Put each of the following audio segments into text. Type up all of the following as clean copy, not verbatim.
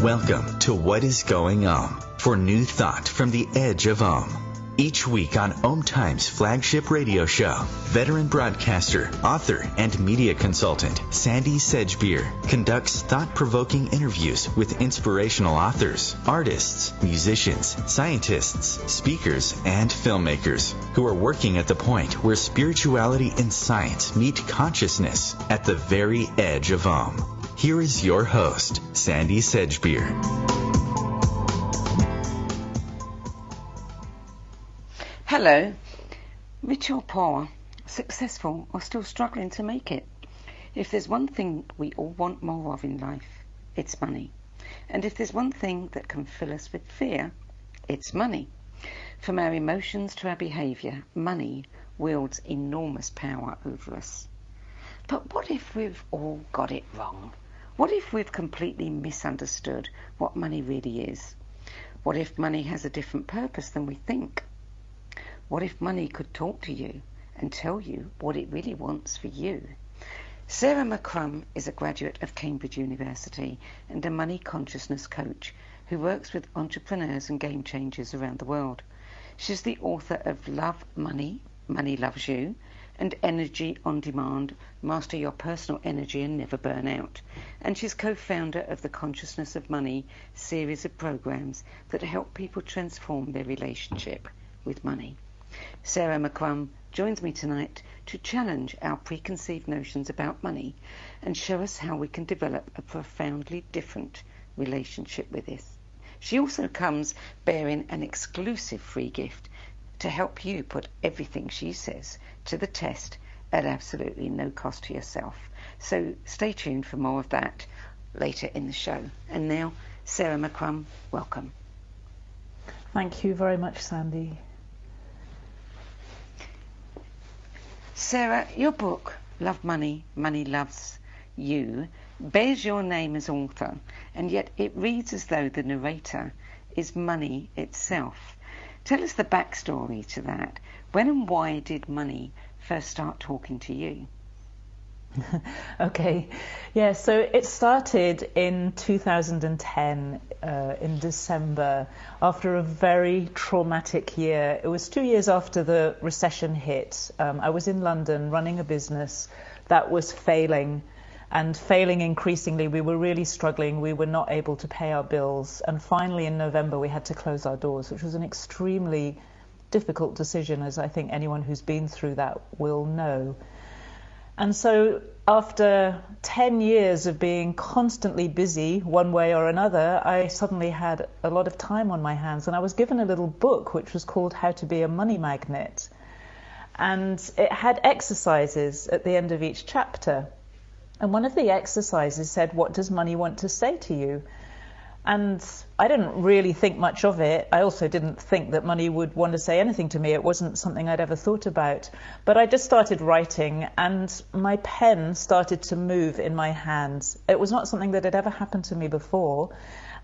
Welcome to What is Going for new thought from the edge of Each week on OMTimes flagship radio show, veteran broadcaster, author, and media consultant Sandy Sedgbeer conducts thought-provoking interviews with inspirational authors, artists, musicians, scientists, speakers, and filmmakers who are working at the point where spirituality and science meet consciousness at the very edge of Here is your host, Sandy Sedgbeer. Hello. Rich or poor, successful or still struggling to make it. If there's one thing we all want more of in life, it's money. And if there's one thing that can fill us with fear, it's money. From our emotions to our behaviour, money wields enormous power over us. But what if we've all got it wrong? What if we've completely misunderstood what money really is? What if money has a different purpose than we think? What if money could talk to you and tell you what it really wants for you? Sarah McCrum is a graduate of Cambridge University and a money consciousness coach who works with entrepreneurs and game changers around the world. She's the author of Love Money, Money Loves You, and Energy on Demand, Master Your Personal Energy and Never Burn Out. And she's co-founder of the Consciousness of Money series of programs that help people transform their relationship with money. Sarah McCrum joins me tonight to challenge our preconceived notions about money and show us how we can develop a profoundly different relationship with it. She also comes bearing an exclusive free gift to help you put everything she says to the test at absolutely no cost to yourself. So stay tuned for more of that later in the show. And now, Sarah McCrum, welcome. Thank you very much, Sandy. Sarah, your book, Love Money, Money Loves You, bears your name as author, and yet it reads as though the narrator is money itself. Tell us the backstory to that. When and why did money first start talking to you? Okay, yeah, so it started in 2010 in December after a very traumatic year. It was 2 years after the recession hit. I was in London running a business that was failing and failing increasingly. We were really struggling. We were not able to pay our bills. And finally in November we had to close our doors, which was an extremely difficult decision, as I think anyone who's been through that will know. And so after 10 years of being constantly busy one way or another, I suddenly had a lot of time on my hands, and I was given a little book which was called How to Be a Money Magnet. And it had exercises at the end of each chapter. And one of the exercises said, what does money want to say to you? And I didn't really think much of it. I also didn't think that money would want to say anything to me. It wasn't something I'd ever thought about. But I just started writing, and my pen started to move in my hands. It was not something that had ever happened to me before.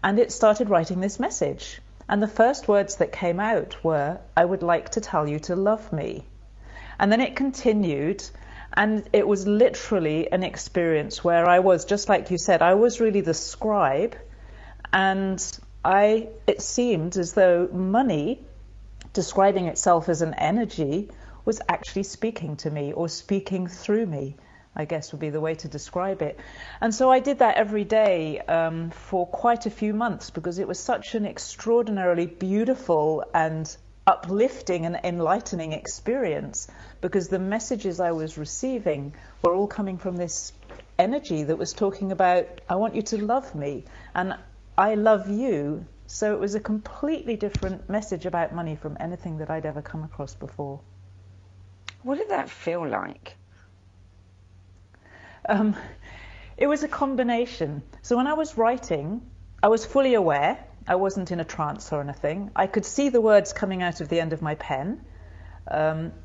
And it started writing this message. And the first words that came out were, I would like to tell you to love me. And then it continued. And it was literally an experience where I was, just like you said, I was really the scribe. And it seemed as though money, describing itself as an energy, was actually speaking to me, or speaking through me, I guess would be the way to describe it. And so I did that every day for quite a few months, because it was such an extraordinarily beautiful and uplifting and enlightening experience, because the messages I was receiving were all coming from this energy that was talking about, I want you to love me, and I love you. So it was a completely different message about money from anything that I'd ever come across before. What did that feel like? It was a combination. So when I was writing, I was fully aware. I wasn't in a trance or anything. I could see the words coming out of the end of my pen,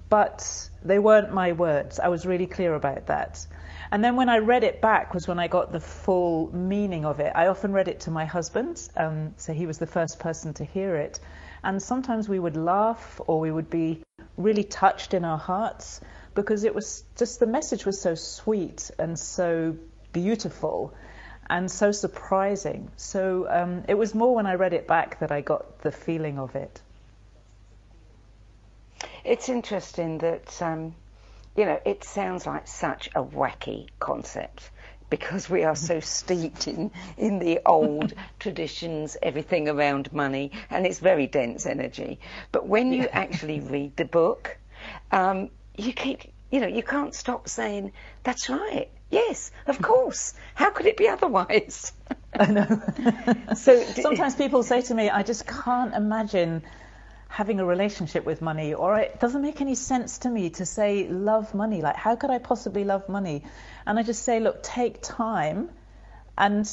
but they weren't my words. I was really clear about that. And then when I read it back was when I got the full meaning of it. I often read it to my husband, so he was the first person to hear it. And sometimes we would laugh, or we would be really touched in our hearts, because it was just, the message was so sweet and so beautiful. and so surprising. So it was more when I read it back that I got the feeling of it. It's interesting that, it sounds like such a wacky concept because we are so steeped in the old traditions, everything around money, and it's very dense energy. But when you actually read the book, you can't stop saying, that's right. Yes, of course. How could it be otherwise? I know. So sometimes people say to me, I just can't imagine having a relationship with money, or it doesn't make any sense to me to say love money. Like, how could I possibly love money? And I just say, look, take time and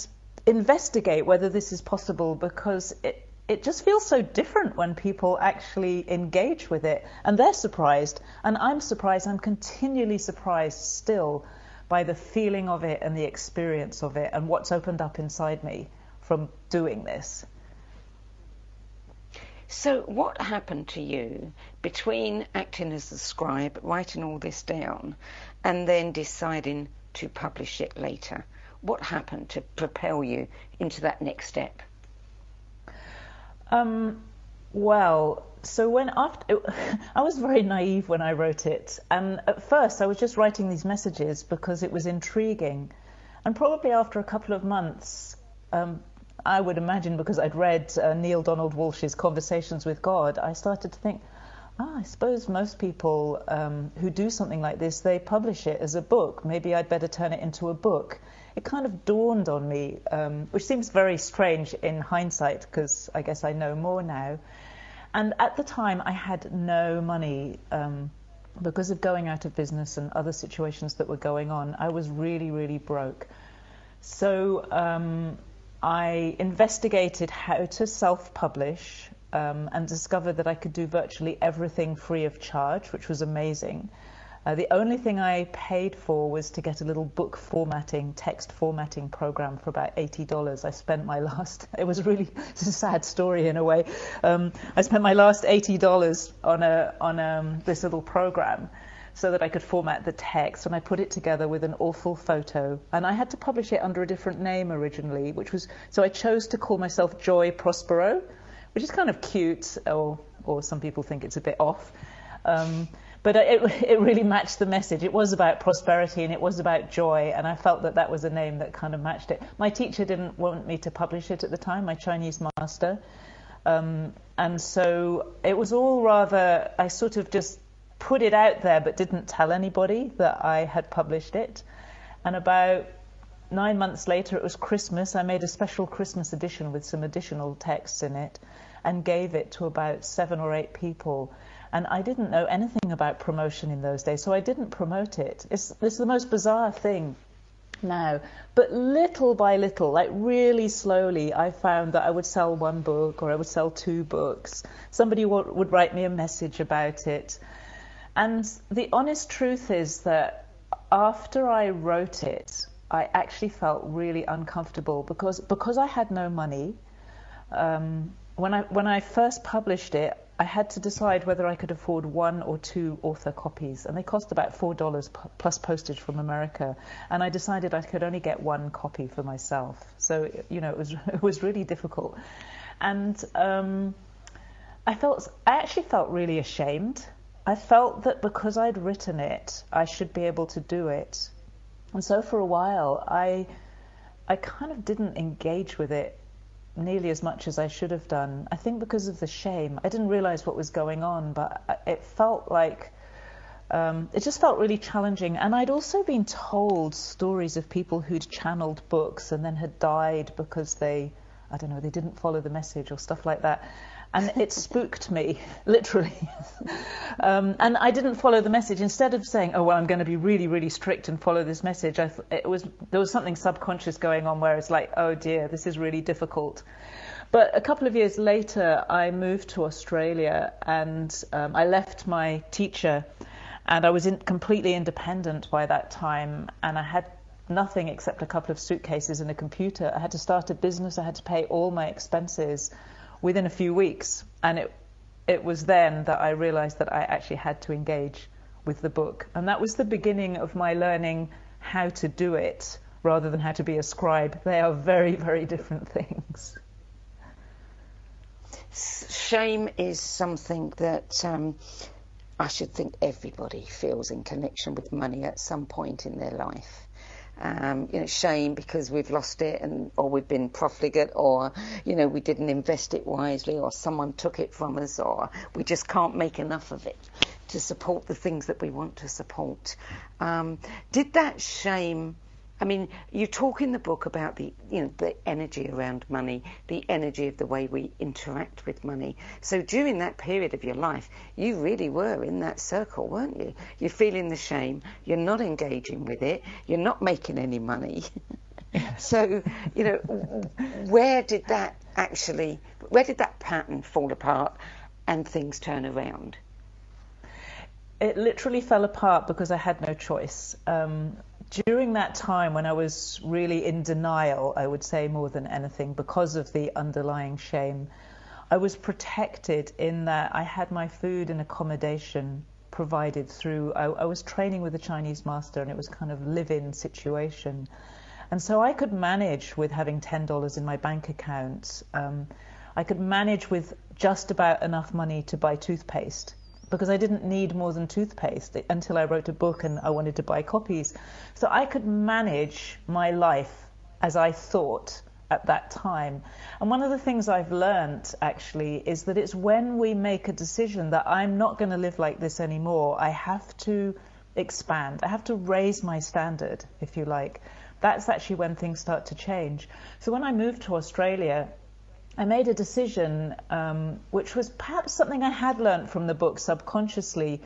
investigate whether this is possible, because it just feels so different when people actually engage with it. And they're surprised, and I'm surprised. I'm continually surprised still by the feeling of it and the experience of it and what's opened up inside me from doing this. So what happened to you between acting as the scribe, writing all this down, and then deciding to publish it later? What happened to propel you into that next step? Well, so I was very naive when I wrote it, and at first I was just writing these messages because it was intriguing, and probably after a couple of months, I would imagine because I'd read Neil Donald Walsh's Conversations with God, I started to think, I suppose most people who do something like this, they publish it as a book. Maybe I'd better turn it into a book. It kind of dawned on me, which seems very strange in hindsight, because I guess I know more now. And at the time, I had no money because of going out of business and other situations that were going on. I was really, really broke. So I investigated how to self-publish and discovered that I could do virtually everything free of charge, which was amazing. The only thing I paid for was to get a little book formatting, text formatting program for about $80. I spent my last, it's a sad story in a way. I spent my last $80 on this little program so that I could format the text, and I put it together with an awful photo. And I had to publish it under a different name originally, so I chose to call myself Joy Prospero, which is kind of cute, or some people think it's a bit off. But it really matched the message. It was about prosperity and it was about joy, and I felt that was a name that kind of matched it. My teacher didn't want me to publish it at the time, my Chinese master. And so it was all rather, I sort of just put it out there but didn't tell anybody that I had published it. And about 9 months later, it was Christmas, I made a special Christmas edition with some additional texts in it and gave it to about 7 or 8 people. And I didn't know anything about promotion in those days, so I didn't promote it. It's the most bizarre thing now. But little by little, like really slowly, I found that I would sell 1 book or I would sell 2 books. Somebody would write me a message about it. And the honest truth is that after I wrote it, I actually felt really uncomfortable because I had no money. When I first published it, I had to decide whether I could afford 1 or 2 author copies, and they cost about $4 plus postage from America. And I decided I could only get 1 copy for myself. So it was really difficult, and I actually felt really ashamed. I felt that because I'd written it, I should be able to do it. And so for a while, I kind of didn't engage with it nearly as much as I should have done. I think because of the shame. I didn't realize what was going on, but it felt like, it just felt really challenging. And I'd also been told stories of people who'd channeled books and then had died because they didn't follow the message or stuff like that. And it spooked me, literally. And I didn't follow the message. Instead of saying, oh, well, I'm going to be really, really strict and follow this message, there was something subconscious going on where it's like, oh, dear, this is really difficult. But a couple of years later, I moved to Australia, and I left my teacher, and I was completely independent by that time, and I had nothing except a couple of suitcases and a computer. I had to start a business. I had to pay all my expenses within a few weeks, and it was then that I realized that I actually had to engage with the book. And that was the beginning of my learning how to do it rather than how to be a scribe. They are very, very different things. Shame is something that I should think everybody feels in connection with money at some point in their life. Shame because we've lost it, or we've been profligate, or we didn't invest it wisely, or someone took it from us, or we just can't make enough of it to support the things that we want to support. Did that shame? I mean, you talk in the book about the energy around money, the energy of the way we interact with money. So during that period of your life, you really were in that circle, weren't you? You're feeling the shame. You're not engaging with it. You're not making any money. So, where did that pattern fall apart and things turn around? It literally fell apart because I had no choice. During that time when I was really in denial, I would say more than anything, because of the underlying shame, I was protected in that I had my food and accommodation provided through, I was training with a Chinese master, and it was kind of live-in situation. And so I could manage with having $10 in my bank account. I could manage with just about enough money to buy toothpaste, because I didn't need more than toothpaste until I wrote a book and I wanted to buy copies. So I could manage my life as I thought at that time. And one of the things I've learned actually is that it's when we make a decision that I'm not going to live like this anymore, I have to expand. I have to raise my standard, if you like. That's actually when things start to change. So when I moved to Australia, I made a decision, which was perhaps something I had learnt from the book subconsciously,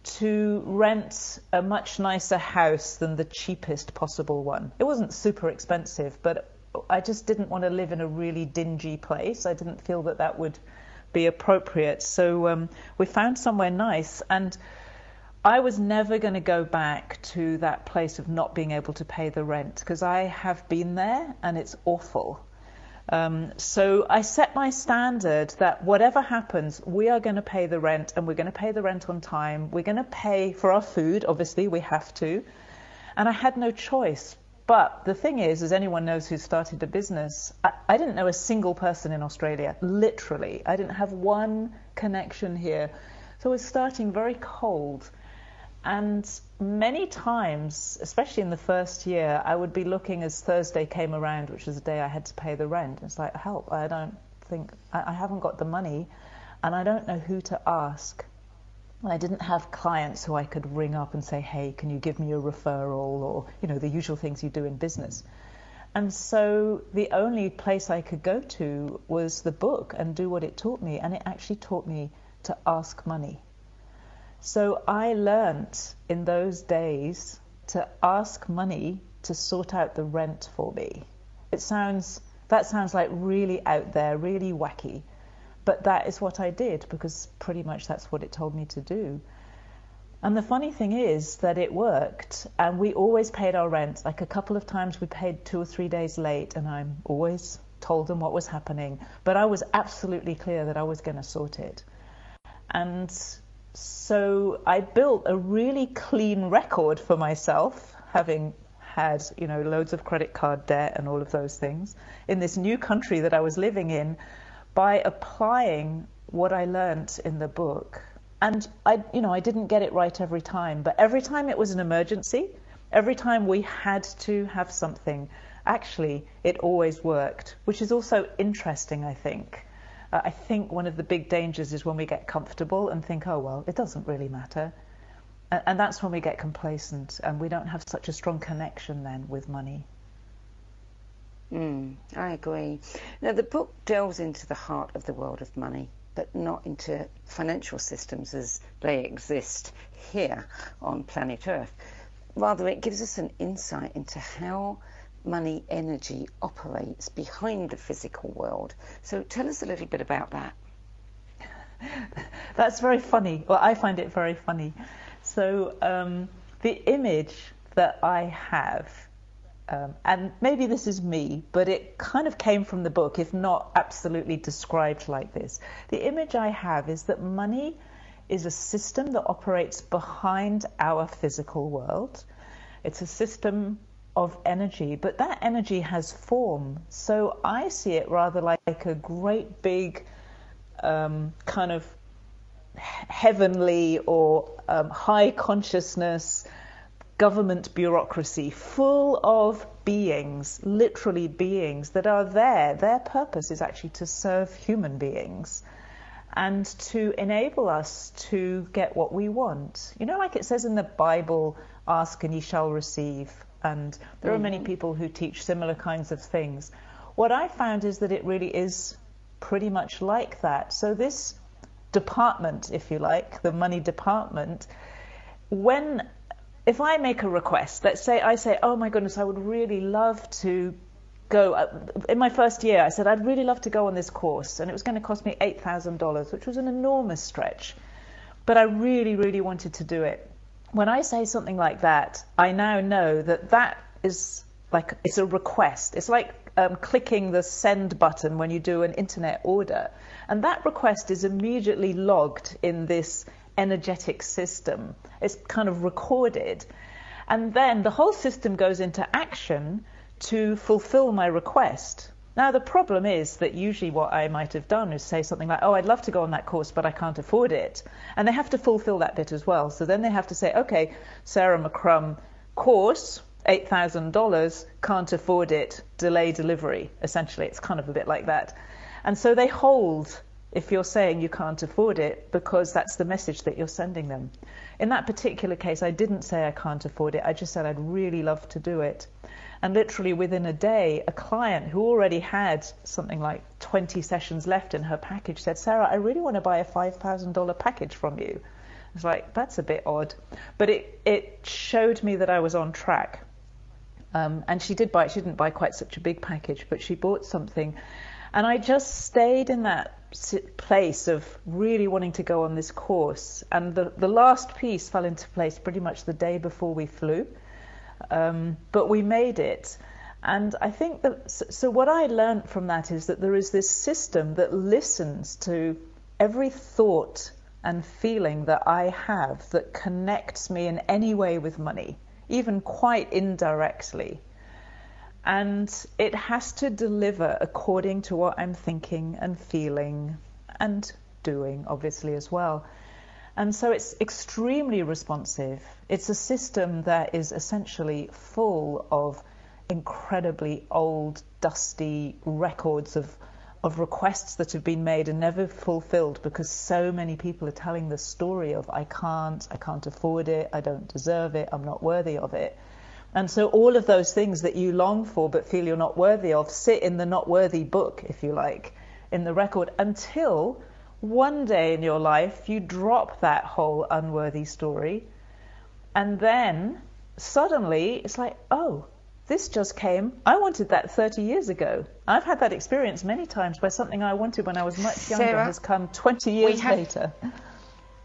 to rent a much nicer house than the cheapest possible one. It wasn't super expensive, but I just didn't want to live in a really dingy place. I didn't feel that that would be appropriate. So we found somewhere nice, and I was never going to go back to that place of not being able to pay the rent, because I have been there and it's awful. So I set my standard that whatever happens, we are going to pay the rent, and we're going to pay the rent on time. We're going to pay for our food, obviously, we have to. And I had no choice. But the thing is, as anyone knows who started a business, I didn't know a single person in Australia, literally. I didn't have one connection here. So I was starting very cold. And many times, especially in the first year, I would be looking as Thursday came around, which was the day I had to pay the rent. It's like, help, I haven't got the money, and I don't know who to ask. I didn't have clients who I could ring up and say, hey, can you give me a referral, or, the usual things you do in business. And so the only place I could go to was the book and do what it taught me, and it actually taught me to ask money. So I learnt in those days to ask money to sort out the rent for me. That sounds like really out there, really wacky, but that is what I did, because pretty much that's what it told me to do. And the funny thing is that it worked, and we always paid our rent. Like a couple of times we paid 2 or 3 days late, and I always told them what was happening, but I was absolutely clear that I was going to sort it. And so I built a really clean record for myself, having had, loads of credit card debt and all of those things in this new country that I was living in, by applying what I learnt in the book. And I didn't get it right every time, but every time it was an emergency, every time we had to have something, actually it always worked, which is also interesting, I think. I think one of the big dangers is when we get comfortable and think, oh, well, it doesn't really matter. And that's when we get complacent, and we don't have such a strong connection then with money. I agree. Now, the book delves into the heart of the world of money, but not into financial systems as they exist here on planet Earth. Rather, it gives us an insight into how money energy operates behind the physical world. So tell us a little bit about that. That's very funny. Well, I find it very funny. So the image that I have, and maybe this is me, but it kind of came from the book, if not absolutely described like this. The image I have is that money is a system that operates behind our physical world. It's a system of energy, but that energy has form. So I see it rather like a great big kind of heavenly or high consciousness government bureaucracy full of beings, literally beings that are there. Their purpose is actually to serve human beings and to enable us to get what we want. You know, like it says in the Bible, ask and ye shall receive. And there are many people who teach similar kinds of things. What I found is that it really is pretty much like that. So this department, if you like, the money department, if I make a request, let's say I say, oh my goodness, I would really love to go, in my first year I said I'd really love to go on this course, and it was going to cost me $8,000, which was an enormous stretch, but I really, really wanted to do it. When I say something like that, I now know that that is like, it's a request. It's like clicking the send button when you do an internet order, and that request is immediately logged in this energetic system. It's kind of recorded, and then the whole system goes into action to fulfill my request. Now the problem is that usually what I might have done is say something like, oh, I'd love to go on that course, but I can't afford it, and they have to fulfill that bit as well. So then they have to say, okay, Sarah McCrum course, $8,000, can't afford it, delay delivery. Essentially, it's kind of a bit like that. And so they hold if you're saying you can't afford it, because that's the message that you're sending them. In that particular case, I didn't say I can't afford it. I just said I'd really love to do it. And literally within a day, a client who already had something like 20 sessions left in her package said, Sarah, I really want to buy a $5,000 package from you. I was like, that's a bit odd. But it showed me that I was on track. And she didn't buy quite such a big package, but she bought something. And I just stayed in that place of really wanting to go on this course. And the last piece fell into place pretty much the day before we flew. But we made it. And I think that, so what I learned from that is that there is this system that listens to every thought and feeling that I have that connects me in any way with money, even quite indirectly. And it has to deliver according to what I'm thinking and feeling and doing, obviously, as well. And so it's extremely responsive. It's a system that is essentially full of incredibly old, dusty records of requests that have been made and never fulfilled, because so many people are telling the story of I can't afford it, I don't deserve it, I'm not worthy of it. And so all of those things that you long for but feel you're not worthy of sit in the not worthy book, if you like, in the record, until one day in your life you drop that whole unworthy story, and then suddenly it's like, oh, this just came. I wanted that 30 years ago. I've had that experience many times where something I wanted when I was much younger Sarah, has come 20 years later.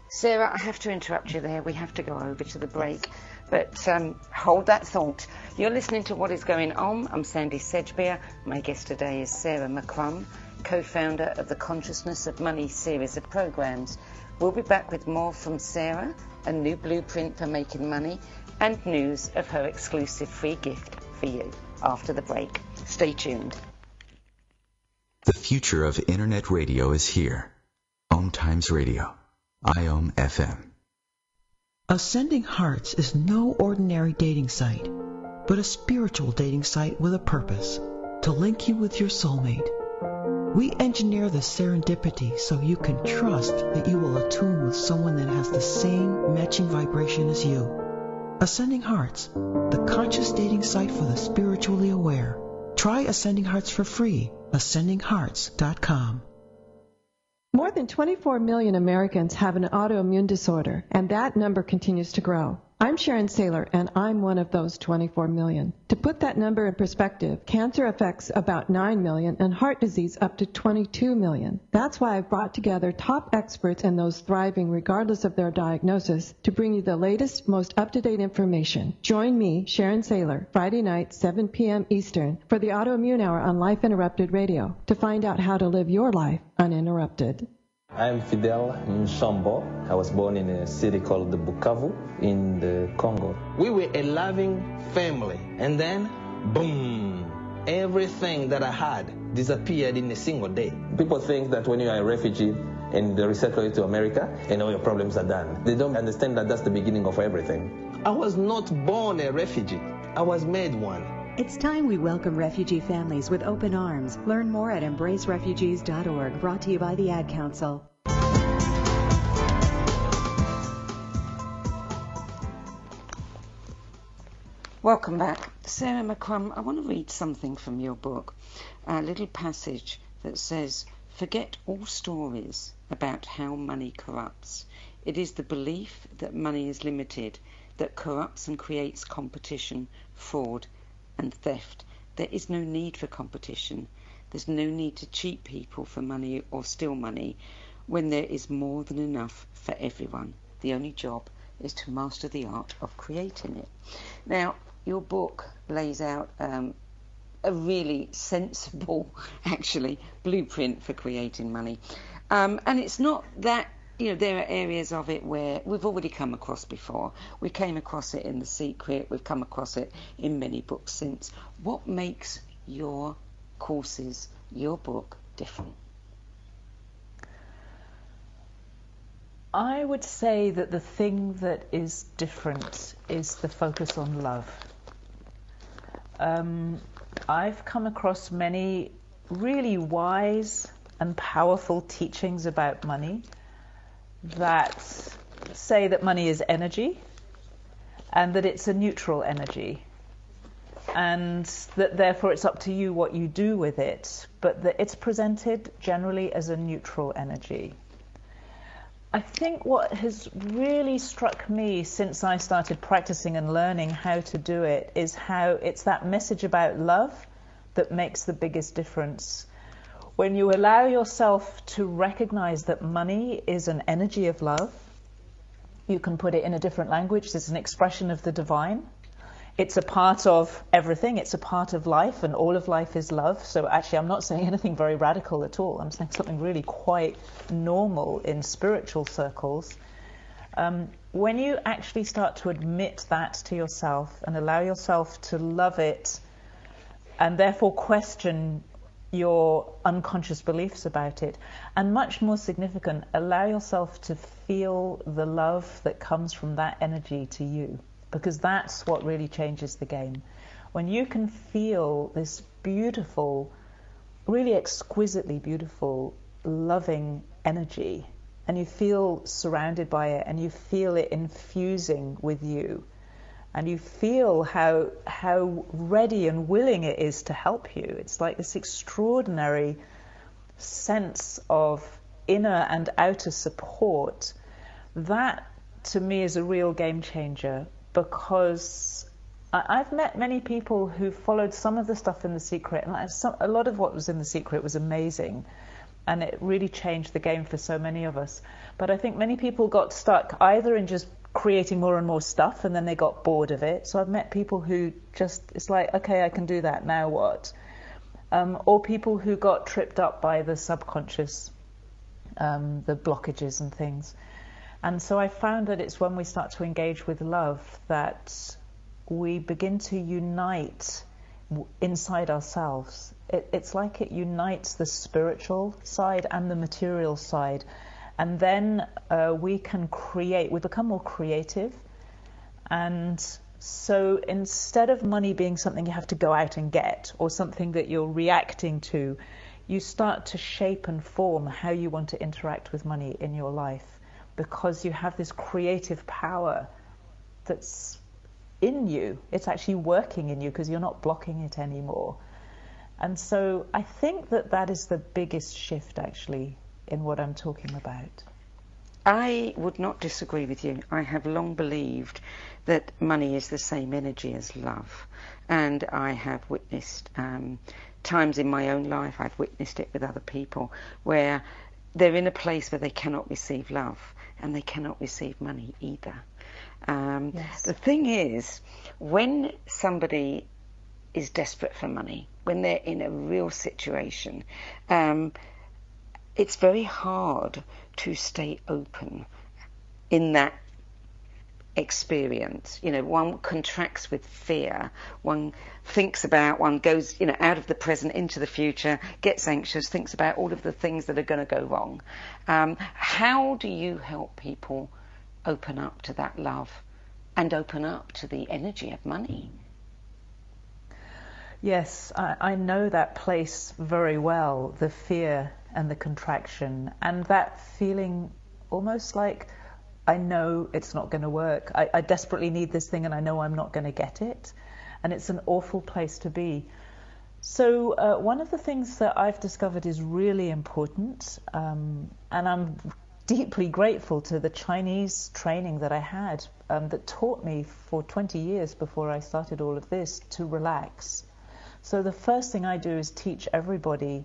Sarah, I have to interrupt you there. We have to go over to the break. But hold that thought. You're listening to What Is Going On. I'm Sandy Sedgbeer. My guest today is Sarah McCrum, co-founder of the Consciousness of Money series of programs. We'll be back with more from Sarah, a new blueprint for making money, and news of her exclusive free gift for you after the break. Stay tuned. The future of Internet radio is here. OMTimes Radio. IOM FM. Ascending Hearts is no ordinary dating site, but a spiritual dating site with a purpose, to link you with your soulmate. We engineer the serendipity so you can trust that you will attune with someone that has the same matching vibration as you. Ascending Hearts, the conscious dating site for the spiritually aware. Try Ascending Hearts for free. AscendingHearts.com. More than 24 million Americans have an autoimmune disorder, and that number continues to grow. I'm Sharon Saylor, and I'm one of those 24 million. To put that number in perspective, cancer affects about 9 million and heart disease up to 22 million. That's why I've brought together top experts and those thriving regardless of their diagnosis to bring you the latest, most up-to-date information. Join me, Sharon Saylor, Friday night, 7 p.m. Eastern, for the Autoimmune Hour on Life Interrupted Radio to find out how to live your life uninterrupted. I'm Fidel Nshambo. I was born in a city called Bukavu in the Congo. We were a loving family, and then, boom, everything that I had disappeared in a single day. People think that when you are a refugee and they resettle you to America, and all your problems are done. They don't understand that that's the beginning of everything. I was not born a refugee. I was made one. It's time we welcome refugee families with open arms. Learn more at embracerefugees.org, brought to you by the Ad Council. Welcome back. Sarah McCrum, I want to read something from your book, a little passage that says, "Forget all stories about how money corrupts. It is the belief that money is limited that corrupts and creates competition, fraud, and theft. There is no need for competition. There's no need to cheat people for money or steal money when there is more than enough for everyone. The only job is to master the art of creating it." Now, your book lays out a really sensible, actually, blueprint for creating money. And it's not that, there are areas of it where we've already come across before. We came across it in The Secret. We've come across it in many books since. What makes your courses, your book, different? I would say that the thing that is different is the focus on love. I've come across many really wise and powerful teachings about money that say that money is energy and that it's a neutral energy, and that therefore it's up to you what you do with it, but that it's presented generally as a neutral energy. I think what has really struck me since I started practicing and learning how to do it is how it's that message about love that makes the biggest difference. When you allow yourself to recognize that money is an energy of love, you can put it in a different language. It's an expression of the divine. It's a part of everything. It's a part of life, and all of life is love. So actually, I'm not saying anything very radical at all. I'm saying something really quite normal in spiritual circles. When you actually start to admit that to yourself and allow yourself to love it, and therefore question your unconscious beliefs about it, and much more significant, allow yourself to feel the love that comes from that energy to you. Because that's what really changes the game. When you can feel this beautiful, really exquisitely beautiful, loving energy, and you feel surrounded by it, and you feel it infusing with you, and you feel how ready and willing it is to help you. It's like this extraordinary sense of inner and outer support. That, to me, is a real game changer. Because I've met many people who followed some of the stuff in The Secret, and a lot of what was in The Secret was amazing, and it really changed the game for so many of us. But I think many people got stuck either in just creating more and more stuff, and then they got bored of it. So I've met people who just, it's like, okay, I can do that, now what? Or people who got tripped up by the subconscious, the blockages and things. And so I found that it's when we start to engage with love that we begin to unite inside ourselves. It's like it unites the spiritual side and the material side. And then we can create, we become more creative. And so instead of money being something you have to go out and get, or something that you're reacting to, you start to shape and form how you want to interact with money in your life. Because you have this creative power that's in you. It's actually working in you because you're not blocking it anymore. And so I think that is the biggest shift, actually, in what I'm talking about. I would not disagree with you. I have long believed that money is the same energy as love. And I have witnessed times in my own life, I've witnessed it with other people, where they're in a place where they cannot receive love and they cannot receive money either. Yes. The thing is, when somebody is desperate for money, when they're in a real situation, it's very hard to stay open in that experience? You know, one contracts with fear, one thinks about, one goes, you know, out of the present into the future, gets anxious, thinks about all of the things that are going to go wrong. How do you help people open up to that love and open up to the energy of money? Yes, I know that place very well, the fear and the contraction, and that feeling almost like I know it's not going to work. I desperately need this thing and I know I'm not going to get it. And it's an awful place to be. So one of the things that I've discovered is really important, and I'm deeply grateful to the Chinese training that I had that taught me for 20 years before I started all of this to relax. So the first thing I do is teach everybody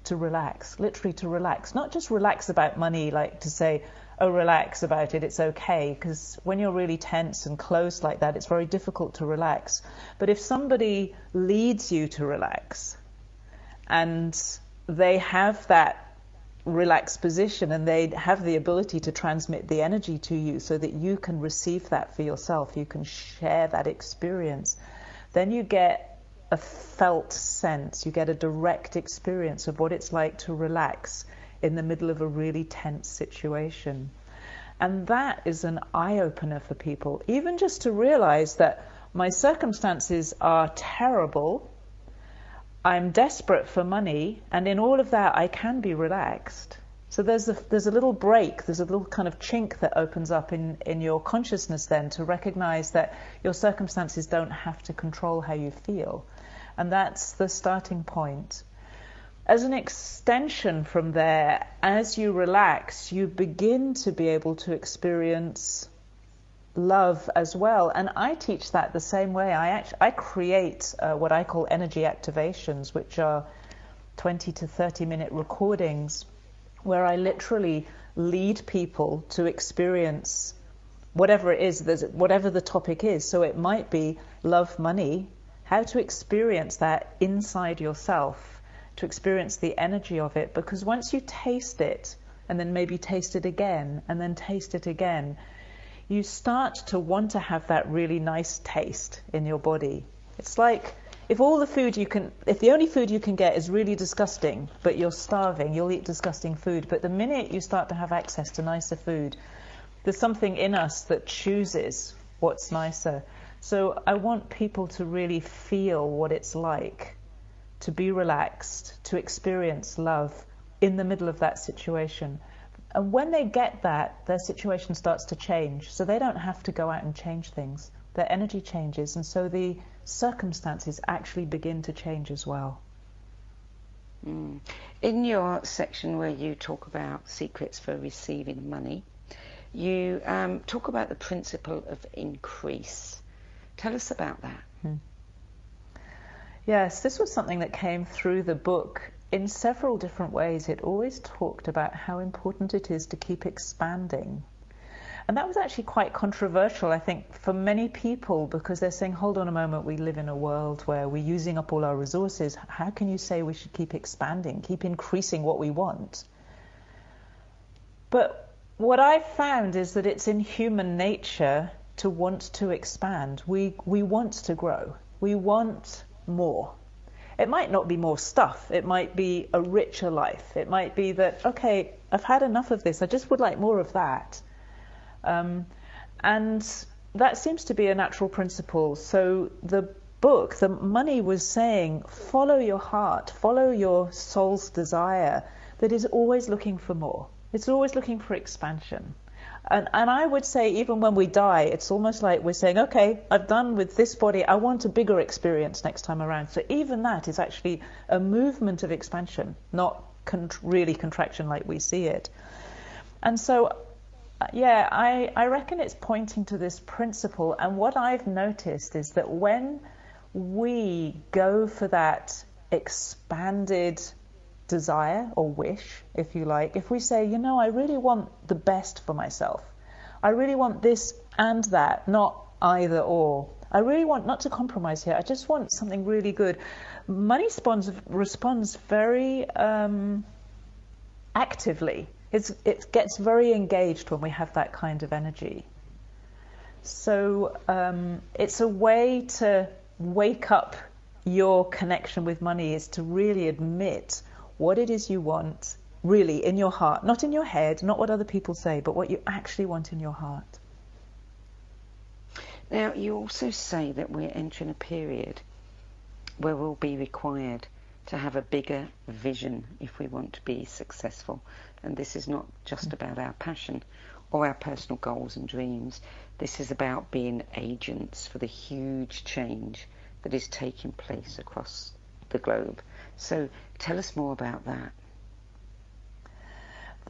to relax, literally to relax. Not just relax about money, like to say, oh, relax about it, it's okay. Because when you're really tense and closed like that, it's very difficult to relax. But if somebody leads you to relax, and they have that relaxed position, and they have the ability to transmit the energy to you so that you can receive that for yourself, you can share that experience, then you get a felt sense, you get a direct experience of what it's like to relax in the middle of a really tense situation. And that is an eye-opener for people, even just to realize that my circumstances are terrible, I'm desperate for money, and in all of that I can be relaxed. So there's a little break, there's a little kind of chink that opens up in your consciousness then to recognize that your circumstances don't have to control how you feel. And that's the starting point. As an extension from there, as you relax, you begin to be able to experience love as well. And I teach that the same way. I create what I call energy activations, which are 20 to 30 minute recordings where I literally lead people to experience whatever it is, whatever the topic is. So it might be love, money, how to experience that inside yourself, to experience the energy of it. Because once you taste it, and then maybe taste it again, and then taste it again, you start to want to have that really nice taste in your body. It's like if the only food you can get is really disgusting, but you're starving, you'll eat disgusting food. But the minute you start to have access to nicer food, there's something in us that chooses what's nicer. So I want people to really feel what it's like to be relaxed, to experience love in the middle of that situation. And when they get that, their situation starts to change. So they don't have to go out and change things. Their energy changes, and so the circumstances actually begin to change as well. In your section where you talk about secrets for receiving money, you talk about the principle of increase. Tell us about that. Yes, this was something that came through the book in several different ways. It always talked about how important it is to keep expanding. And that was actually quite controversial, I think, for many people, because they're saying, hold on a moment, we live in a world where we're using up all our resources. How can you say we should keep expanding, keep increasing what we want? But what I've found is that it's in human nature to want to expand. We want to grow. We want more. It might not be more stuff. It might be a richer life. It might be that, okay, I've had enough of this. I just would like more of that. And that seems to be a natural principle. So the book, the money was saying, follow your heart, follow your soul's desire that is always looking for more. It's always looking for expansion. And I would say even when we die, it's almost like we're saying, okay, I've done with this body, I want a bigger experience next time around. So even that is actually a movement of expansion, not really contraction like we see it. And so, yeah, I reckon it's pointing to this principle. And what I've noticed is that when we go for that expanded desire or wish, if you like, if we say, I really want the best for myself. I really want this and that, not either or. I really want not to compromise here. I just want something really good. Money responds very actively It gets very engaged when we have that kind of energy. So it's a way to wake up your connection with money, is to really admit what it is you want, really in your heart, not in your head, not what other people say, but what you actually want in your heart. Now, you also say that we're entering a period where we'll be required to have a bigger vision if we want to be successful. And this is not just about our passion or our personal goals and dreams. This is about being agents for the huge change that is taking place across the globe. So tell us more about that.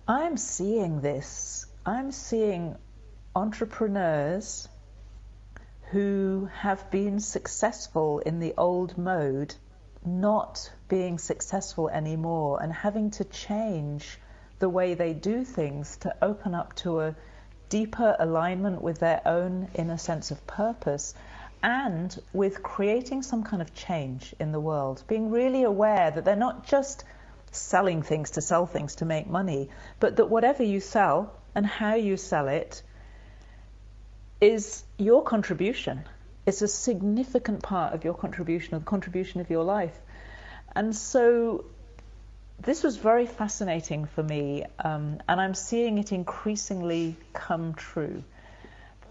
I'm seeing this. I'm seeing entrepreneurs who have been successful in the old mode not being successful anymore and having to change the way they do things to open up to a deeper alignment with their own inner sense of purpose, and with creating some kind of change in the world, being really aware that they're not just selling things to sell things to make money, but that whatever you sell and how you sell it is your contribution. It's a significant part of your contribution, or the contribution of your life. And so this was very fascinating for me, and I'm seeing it increasingly come true,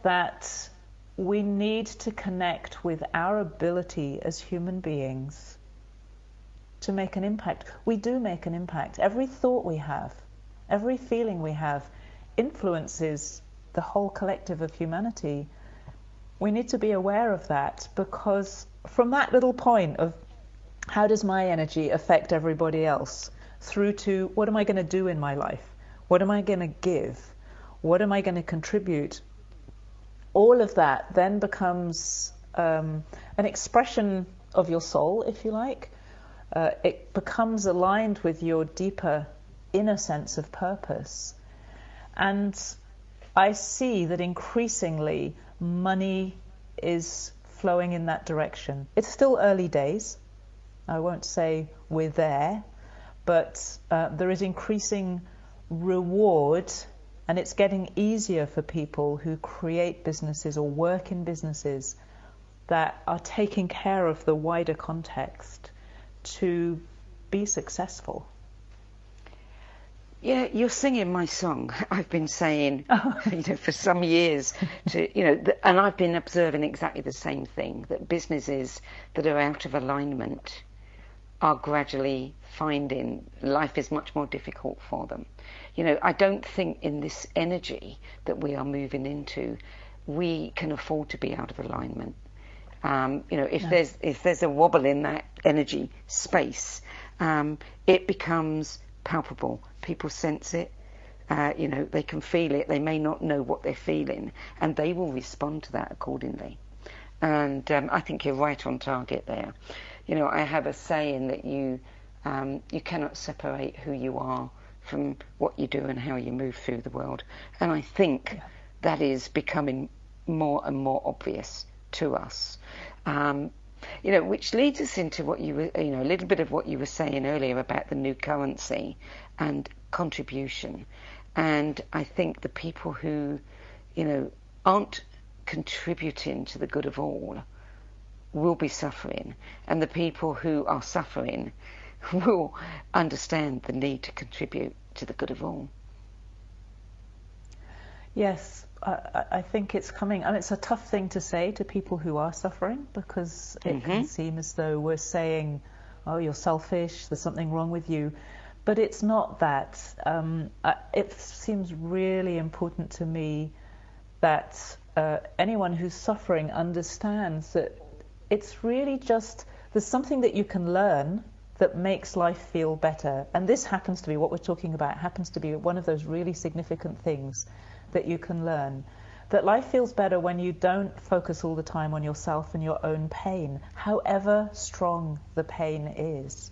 that we need to connect with our ability as human beings to make an impact. We do make an impact. Every thought we have, every feeling we have influences the whole collective of humanity. We need to be aware of that, because from that little point of how does my energy affect everybody else, through to what am I going to do in my life? What am I going to give? What am I going to contribute? All of that then becomes an expression of your soul, if you like. It becomes aligned with your deeper inner sense of purpose. And I see that increasingly money is flowing in that direction. It's still early days. I won't say we're there, but there is increasing reward, and it's getting easier for people who create businesses or work in businesses that are taking care of the wider context to be successful. Yeah, you're singing my song. I've been saying, for some years, and I've been observing exactly the same thing, that businesses that are out of alignment are gradually finding life is much more difficult for them. I don't think in this energy that we are moving into, we can afford to be out of alignment. If there's a wobble in that energy space, it becomes palpable. People sense it. They can feel it. They may not know what they're feeling, and they will respond to that accordingly. And I think you're right on target there. I have a saying that you cannot separate who you are from what you do and how you move through the world. And I think that is becoming more and more obvious to us. Which leads us into what you were, a little bit of what you were saying earlier about the new currency and contribution. And I think the people who, aren't contributing to the good of all will be suffering, and the people who are suffering will understand the need to contribute to the good of all. Yes, I think it's coming, and it's a tough thing to say to people who are suffering, because it can seem as though we're saying, oh, you're selfish, there's something wrong with you. But it's not that. It seems really important to me that anyone who's suffering understands that it's really just, there's something that you can learn that makes life feel better. And this happens to be, what we're talking about, happens to be one of those really significant things that you can learn. That life feels better when you don't focus all the time on yourself and your own pain, however strong the pain is.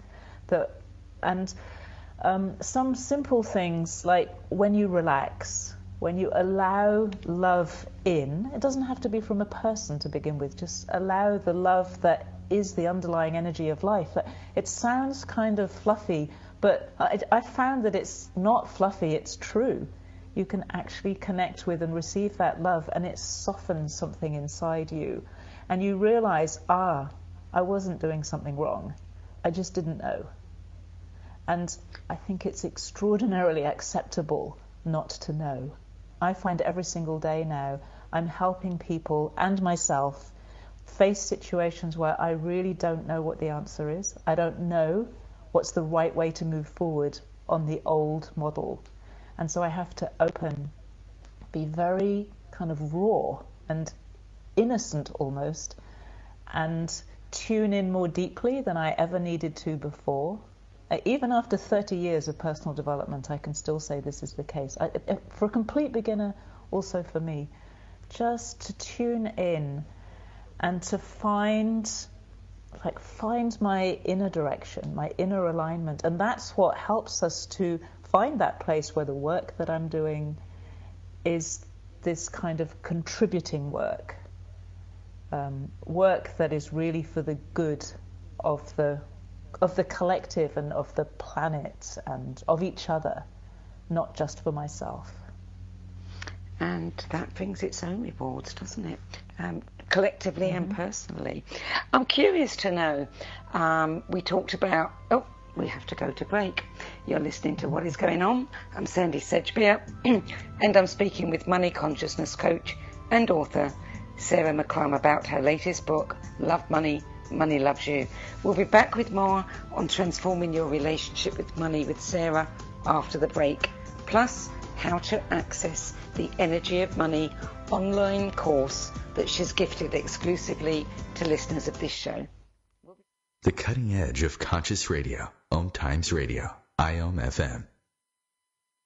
Some simple things like when you relax, when you allow love in, it doesn't have to be from a person to begin with, just allow the love that is the underlying energy of life. It sounds kind of fluffy, But I found that it's not fluffy, it's true. You can actually connect with and receive that love, and it softens something inside you. And you realize, I wasn't doing something wrong. I just didn't know. And I think it's extraordinarily acceptable not to know. I find every single day now I'm helping people and myself face situations where I really don't know what the answer is. I don't know what's the right way to move forward on the old model. And so I have to be very kind of raw and innocent almost, and tune in more deeply than I ever needed to before. Even after 30 years of personal development, I can still say this is the case. For a complete beginner, also for me, just to tune in and to find my inner direction, my inner alignment. And that's what helps us to find that place where the work that I'm doing is this kind of contributing work. Work that is really for the good of the collective and of the planet and of each other, not just for myself. And that brings its own rewards, doesn't it? Collectively and personally. I'm curious to know, we talked about, we have to go to break. You're listening to What Is Going On. I'm Sandy Sedgbeer, and I'm speaking with money consciousness coach and author Sarah McCrum about her latest book, Love Money, Money Loves You. We'll be back with more on transforming your relationship with money with Sarah after the break, plus how to access the Energy of Money online course that she's gifted exclusively to listeners of this show. The cutting edge of conscious radio, OMTimes Radio, IOM FM.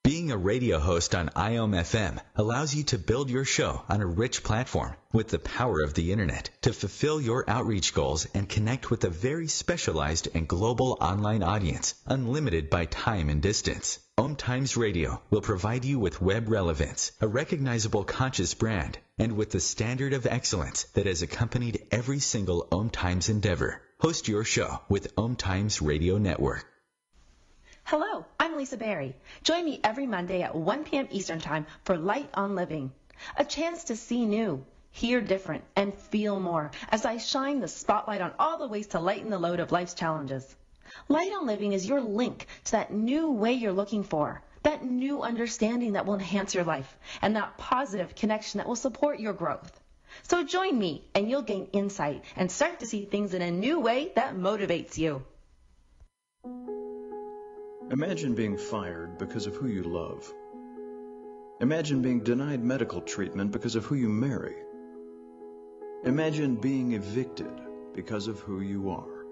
Being a radio host on IOM FM allows you to build your show on a rich platform with the power of the internet to fulfill your outreach goals and connect with a very specialized and global online audience, unlimited by time and distance. OMTimes Radio will provide you with web relevance, a recognizable conscious brand, and with the standard of excellence that has accompanied every single OMTimes endeavor. Host your show with OMTimes Radio Network. Hello, I'm Lisa Berry. Join me every Monday at 1 p.m. Eastern Time for Light on Living, a chance to see new, hear different, and feel more as I shine the spotlight on all the ways to lighten the load of life's challenges. Light on Living is your link to that new way you're looking for, that new understanding that will enhance your life, and that positive connection that will support your growth. So join me and you'll gain insight and start to see things in a new way that motivates you. Imagine being fired because of who you love. Imagine being denied medical treatment because of who you marry. Imagine being evicted because of who you are.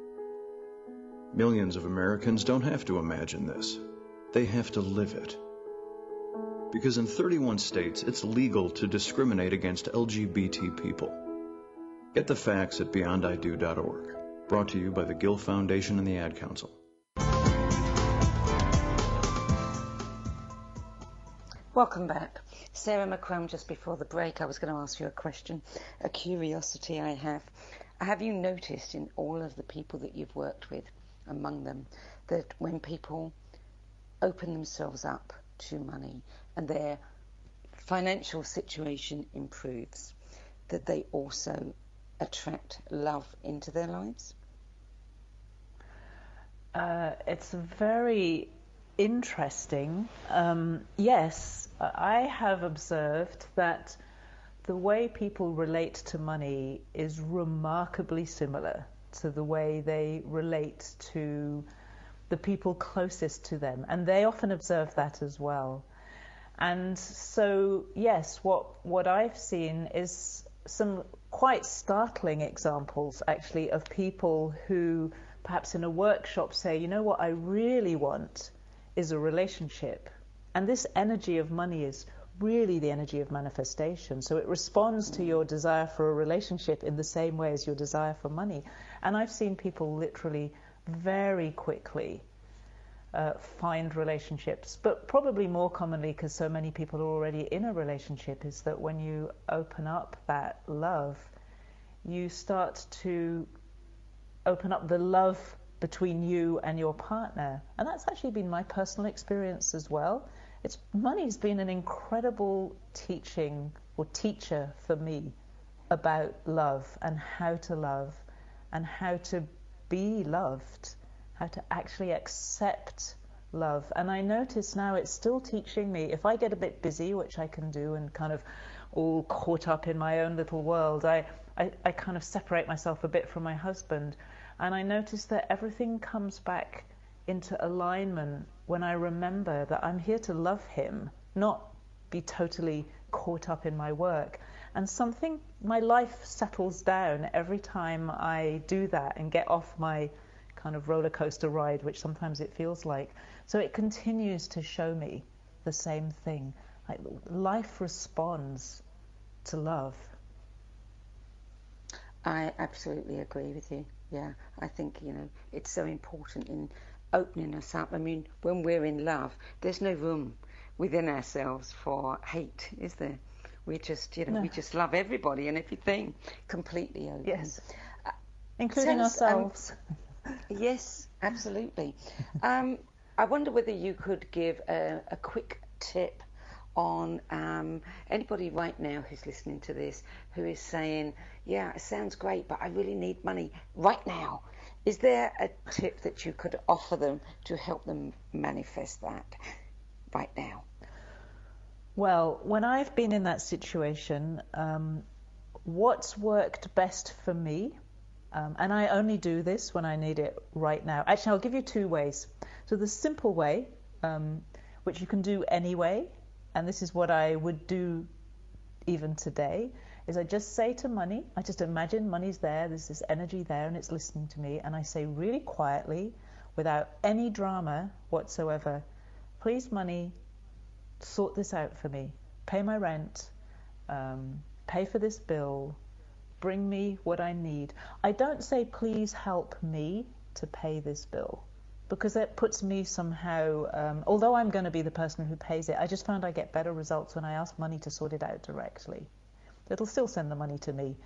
Millions of Americans don't have to imagine this. They have to live it. Because in 31 states, it's legal to discriminate against LGBT people. Get the facts at beyondido.org. Brought to you by the Gill Foundation and the Ad Council. Welcome back. Sarah McCrum, just before the break, I was going to ask you a question, a curiosity I have. Have you noticed in all of the people that you've worked with, among them, that when people open themselves up to money and their financial situation improves, that they also attract love into their lives? It's very interesting. Yes, I have observed that the way people relate to money is remarkably similar to the way they relate to the people closest to them, and they often observe that as well. And so, yes, what I've seen is some quite startling examples, actually, of people who perhaps in a workshop say, you know what I really want is a relationship. And this energy of money is really the energy of manifestation. So it responds to your desire for a relationship in the same way as your desire for money. And I've seen people literally very quickly find relationships, but probably more commonly because so many people are already in a relationship, is that when you open up that love, you start to open up the love between you and your partner. And that's actually been my personal experience as well. Money's been an incredible teacher for me about love and how to be loved, how to actually accept love. And I notice now it's still teaching me. If I get a bit busy, which I can do, and kind of all caught up in my own little world, I kind of separate myself a bit from my husband, and I notice that everything comes back into alignment when I remember that I'm here to love him, not be totally caught up in my work. And my life settles down every time I do that and get off my kind of roller coaster ride, which sometimes it feels like. So it continues to show me the same thing. Like, life responds to love. I absolutely agree with you. Yeah, I think, it's so important in opening us up. I mean, when we're in love, there's no room within ourselves for hate, is there? We just, No. we just love everybody and everything, completely open. Yes, including ourselves. Yes, absolutely. I wonder whether you could give a quick tip on anybody right now who's listening to this who is saying, yeah, it sounds great, but I really need money right now. Is there a tip that you could offer them to help them manifest that right now? Well, when I've been in that situation, what's worked best for me, and I only do this when I need it right now. Actually, I'll give you two ways. So the simple way, which you can do anyway, and this is what I would do even today, is I just say to money, I just imagine money's there, there's this energy there, and it's listening to me, and I say really quietly, without any drama whatsoever, please money, sort this out for me, pay my rent, pay for this bill, bring me what I need. I don't say please help me to pay this bill, because that puts me somehow, although I'm going to be the person who pays it, I just found I get better results when I ask money to sort it out directly. It'll still send the money to me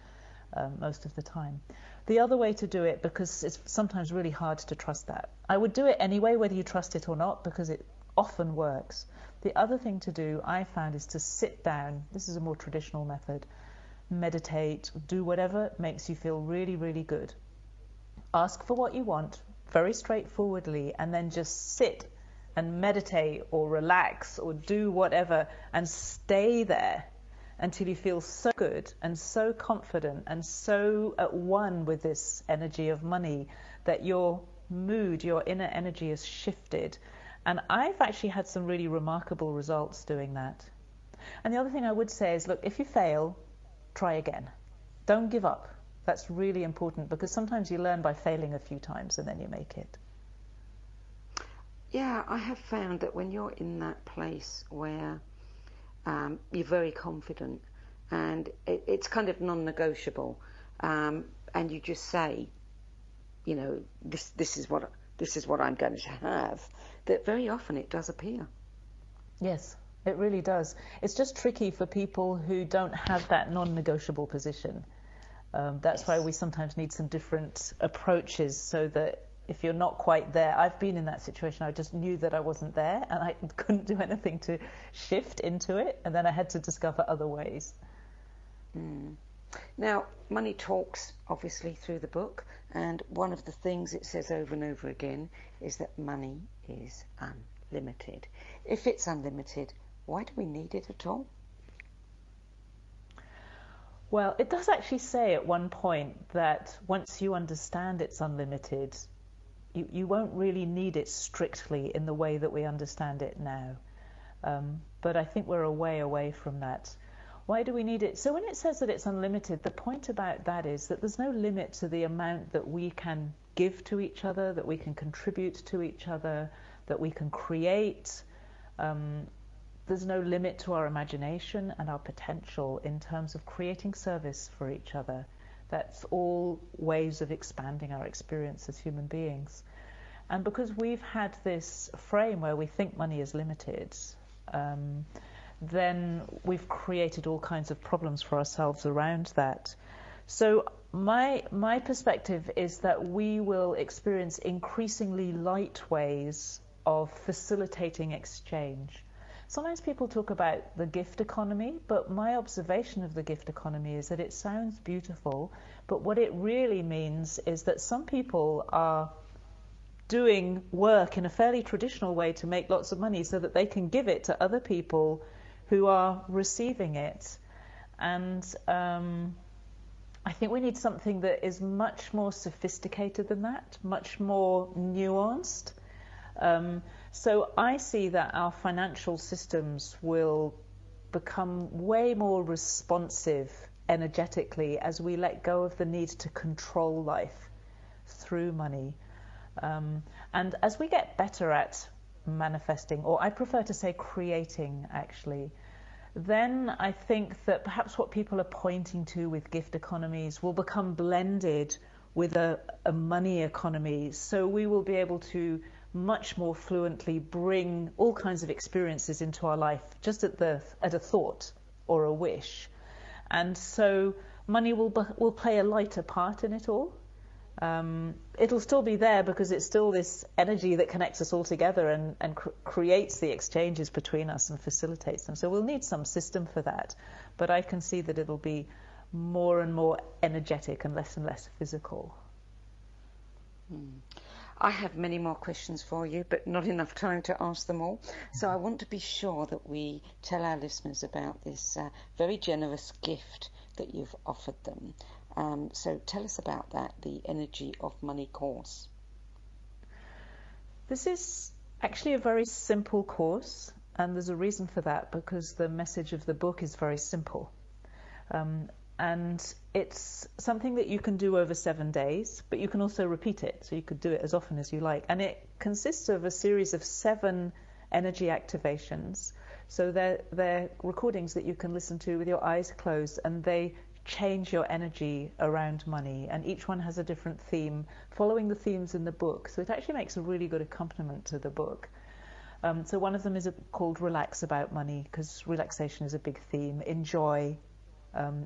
most of the time. The other way to do it, because it's sometimes really hard to trust that, I would do it anyway whether you trust it or not, because it often works. The other thing to do, I found, is to sit down. This is a more traditional method. Meditate, do whatever makes you feel really, really good. Ask for what you want, very straightforwardly, and then just sit and meditate or relax or do whatever and stay there until you feel so good and so confident and so at one with this energy of money that your mood, your inner energy is shifted. And I've actually had some really remarkable results doing that. And the other thing I would say is, look, if you fail, try again. Don't give up. That's really important, because sometimes you learn by failing a few times and then you make it. Yeah, I have found that when you're in that place where you're very confident and it's kind of non-negotiable, and you just say, this is what I'm going to have, that very often it does appear. Yes, it really does. It's just tricky for people who don't have that non-negotiable position. That's why we sometimes need some different approaches, so that if you're not quite there, I've been in that situation, I just knew that I wasn't there and I couldn't do anything to shift into it, and then I had to discover other ways. Now, money talks, obviously, through the book, and one of the things it says over and over again is that money is unlimited. If it's unlimited, why do we need it at all? Well, it does actually say at one point that once you understand it's unlimited, you won't really need it strictly in the way that we understand it now. But I think we're a way away from that. Why do we need it? So when it says that it's unlimited, the point about that is that there's no limit to the amount that we can give to each other, that we can contribute to each other, that we can create. There's no limit to our imagination and our potential in terms of creating service for each other. That's all ways of expanding our experience as human beings. And because we've had this frame where we think money is limited, then we've created all kinds of problems for ourselves around that. So My perspective is that we will experience increasingly light ways of facilitating exchange. Sometimes people talk about the gift economy, but my observation of the gift economy is that it sounds beautiful, but what it really means is that some people are doing work in a fairly traditional way to make lots of money so that they can give it to other people who are receiving it. And I think we need something that is much more sophisticated than that, much more nuanced. So I see that our financial systems will become way more responsive energetically as we let go of the need to control life through money. And as we get better at manifesting, or I prefer to say creating actually, then I think that perhaps what people are pointing to with gift economies will become blended with a money economy. So we will be able to much more fluently bring all kinds of experiences into our life just at a thought or a wish. And so money will play a lighter part in it all. It'll still be there because it's still this energy that connects us all together and creates the exchanges between us and facilitates them. So we'll need some system for that. But I can see that it'll be more and more energetic and less physical. I have many more questions for you, but not enough time to ask them all. So I want to be sure that we tell our listeners about this very generous gift that you've offered them. So tell us about that, the Energy of Money course. This is actually a very simple course, and there's a reason for that, because the message of the book is very simple. And it's something that you can do over 7 days, but you can also repeat it, so you could do it as often as you like. And it consists of a series of 7 energy activations. So they're recordings that you can listen to with your eyes closed, and they change your energy around money. And each one has a different theme, following the themes in the book. So it actually makes a really good accompaniment to the book. So one of them is called Relax About Money, because relaxation is a big theme.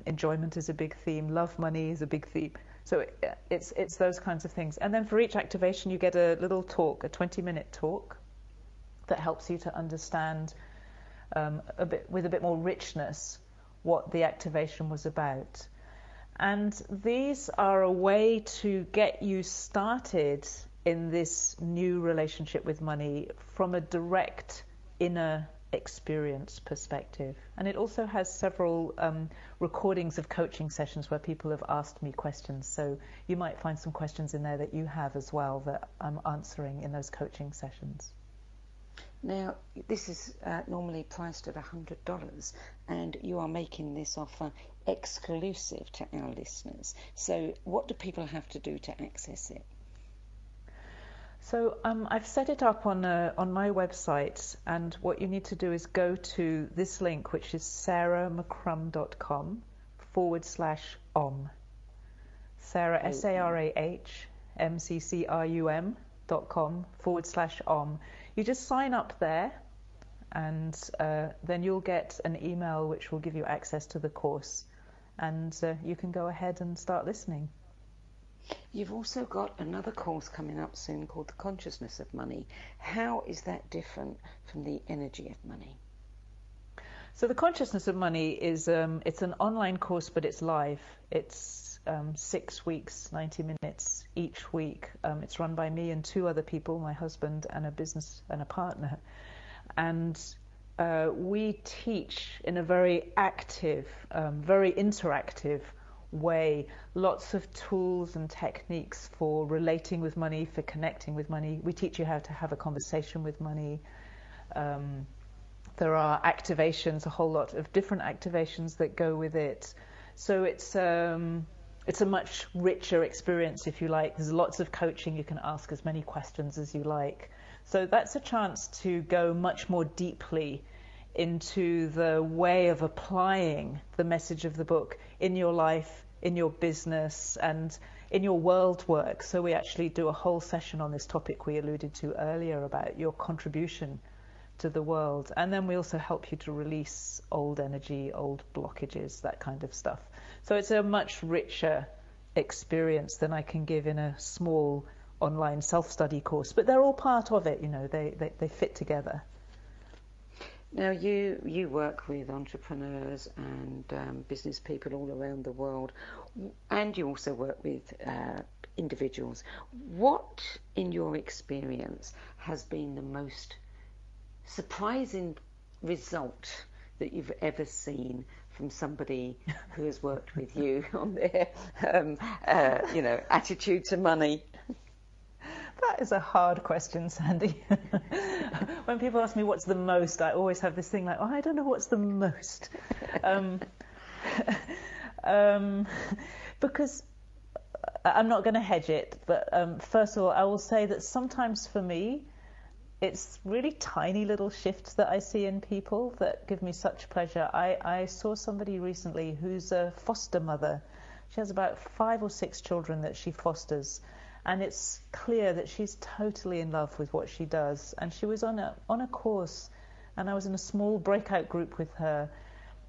Enjoyment is a big theme. Love money is a big theme. So it's those kinds of things. And then for each activation, you get a little talk, a 20-minute talk that helps you to understand with a bit more richness what the activation was about. And these are a way to get you started in this new relationship with money from a direct inner experience perspective. And it also has several recordings of coaching sessions where people have asked me questions. So you might find some questions in there that you have as well that I'm answering in those coaching sessions. Now, this is normally priced at $100, and you are making this offer exclusive to our listeners. So what do people have to do to access it? So I've set it up on my website, and what you need to do is go to this link, which is sarahmccrum.com/om. Sarah, SARAHMCCRUM.com/om. You just sign up there, and then you'll get an email which will give you access to the course, and you can go ahead and start listening. You've also got another course coming up soon called The Consciousness of Money. How is that different from the Energy of Money? So The Consciousness of Money is it's an online course, but it's live. It's 6 weeks, 90 minutes each week. It's run by me and 2 other people, my husband and a business and a partner. And we teach in a very active, very interactive way, lots of tools and techniques for relating with money, for connecting with money. We teach you how to have a conversation with money. There are activations, a whole lot of different activations that go with it. So it's a much richer experience, if you like. There's lots of coaching. You can ask as many questions as you like. So that's a chance to go much more deeply into the way of applying the message of the book in your life, in your business, and in your world work. So we actually do a whole session on this topic we alluded to earlier about your contribution to the world. And then we also help you to release old energy, old blockages, that kind of stuff. So it's a much richer experience than I can give in a small online self-study course. But they're all part of it, you know, they fit together. Now, you work with entrepreneurs and business people all around the world, and you also work with individuals. What, in your experience, has been the most surprising result that you've ever seen from somebody who has worked with you on their, attitude to money? That is a hard question, Sandy. When people ask me what's the most, I always have this thing like, I don't know what's the most. Because I'm not going to hedge it, but first of all, I will say that sometimes for me, it's really tiny little shifts that I see in people that give me such pleasure. I saw somebody recently who's a foster mother. She has about 5 or 6 children that she fosters. And it's clear that she's totally in love with what she does. And she was on a course, and I was in a small breakout group with her.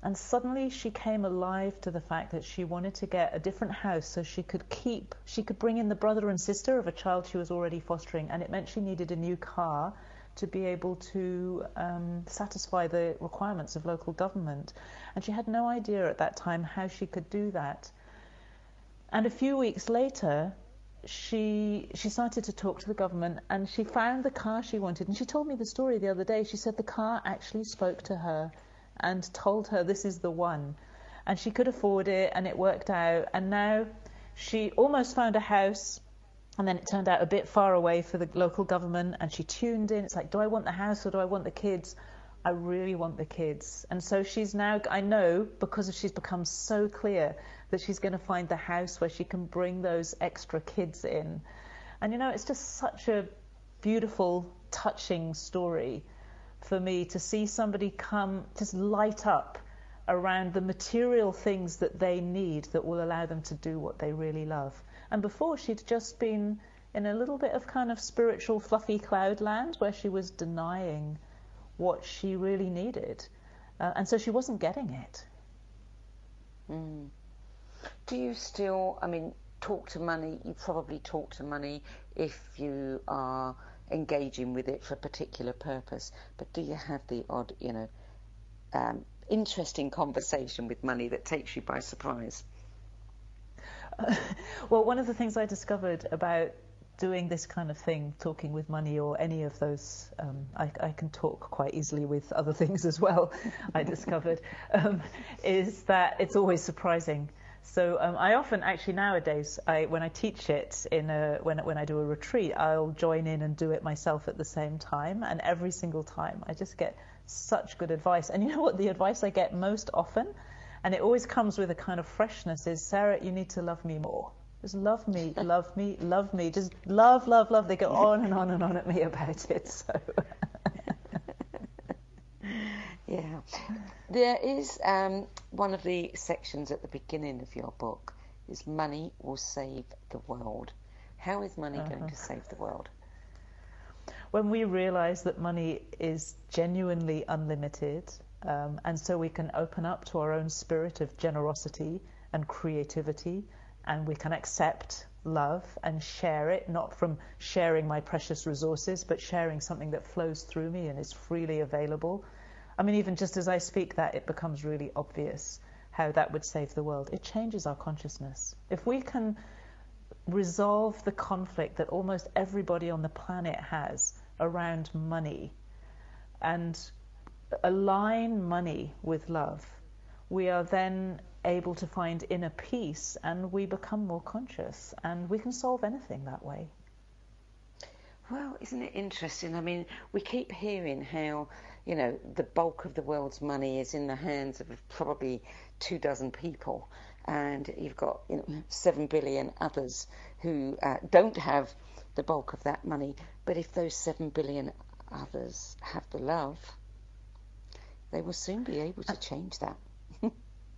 And suddenly she came alive to the fact that she wanted to get a different house so she could bring in the brother and sister of a child she was already fostering. And it meant she needed a new car to be able to satisfy the requirements of local government. And she had no idea at that time how she could do that. And a few weeks later, she started to talk to the government, and she found the car she wanted. And she told me the story the other day. She said the car actually spoke to her and told her this is the one, and she could afford it, and it worked out. And now she almost found a house, and then it turned out a bit far away for the local government, and she tuned in. It's like, do I want the house or do I want the kids? I really want the kids. And so she's now, I know, because she's become so clear that she's going to find the house where she can bring those extra kids in. And, you know, it's just such a beautiful, touching story for me to see somebody come, just light up around the material things that they need that will allow them to do what they really love. And before, she'd just been in a little bit of kind of spiritual fluffy cloud land where she was denying what she really needed. And so she wasn't getting it. Do you still, talk to money? You probably talk to money if you are engaging with it for a particular purpose. But do you have the odd, interesting conversation with money that takes you by surprise? Well, one of the things I discovered about doing this kind of thing, talking with money or any of those, I can talk quite easily with other things as well, I discovered, is that it's always surprising. So I often, actually nowadays, when I teach it when I do a retreat, I'll join in and do it myself at the same time. And every single time, I just get such good advice. And you know what the advice I get most often, and it always comes with a kind of freshness, is, Sarah, you need to love me more. Just love me, love me, love me. Just love, love, love. They go on and on and on at me about it. So. Yeah. There is one of the sections at the beginning of your book is money will save the world. How is money going to save the world? When we realise that money is genuinely unlimited, and so we can open up to our own spirit of generosity and creativity, and we can accept love and share it, not from sharing my precious resources, but sharing something that flows through me and is freely available. Even just as I speak that, it becomes really obvious how that would save the world. It changes our consciousness. If we can resolve the conflict that almost everybody on the planet has around money and align money with love, we are then able to find inner peace, and we become more conscious, and we can solve anything that way. Well, isn't it interesting? We keep hearing how, the bulk of the world's money is in the hands of probably 24 people, and you've got 7 billion others who don't have the bulk of that money. But if those 7 billion others have the love, they will soon be able to change that.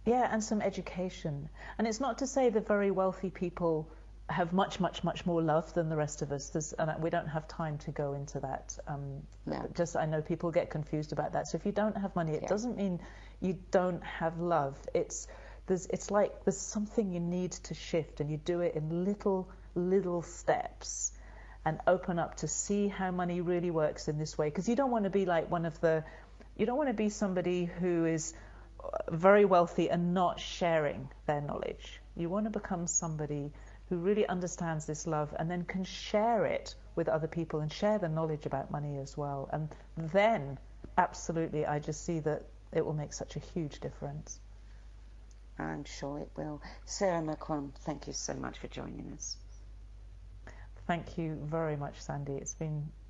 Yeah, and some education. And it's not to say the very wealthy people have much, much, much more love than the rest of us. And we don't have time to go into that. No. Just, I know people get confused about that. So if you don't have money, it doesn't mean you don't have love. It's it's like there's something you need to shift, and you do it in little steps and open up to see how money really works in this way. Because you don't want to be like you don't want to be somebody who is very wealthy and not sharing their knowledge. You want to become somebody who really understands this love and then can share it with other people and share the knowledge about money as well. And then, absolutely, I just see that it will make such a huge difference. I'm sure it will. Sarah McCrum, thank you so much for joining us. Thank you very much, Sandy.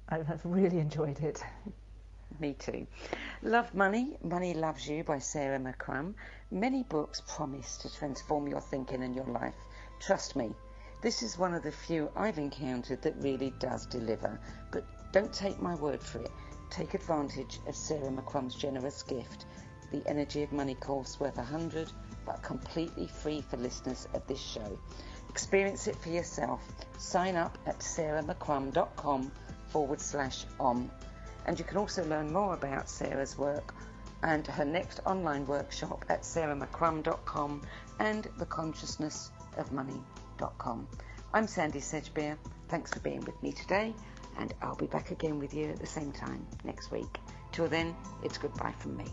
I've really enjoyed it. Me too. Love Money, Money Loves You by Sarah McCrum. Many books promise to transform your thinking and your life. Trust me, this is one of the few I've encountered that really does deliver. But don't take my word for it. Take advantage of Sarah McCrum's generous gift, the Energy of Money course worth $100, but completely free for listeners of this show. Experience it for yourself. Sign up at sarahmccrum.com/om. And you can also learn more about Sarah's work and her next online workshop at sarahmccrum.com and theconsciousnessofmoney.com. I'm Sandy Sedgbeer. Thanks for being with me today, and I'll be back again with you at the same time next week. Till then, it's goodbye from me.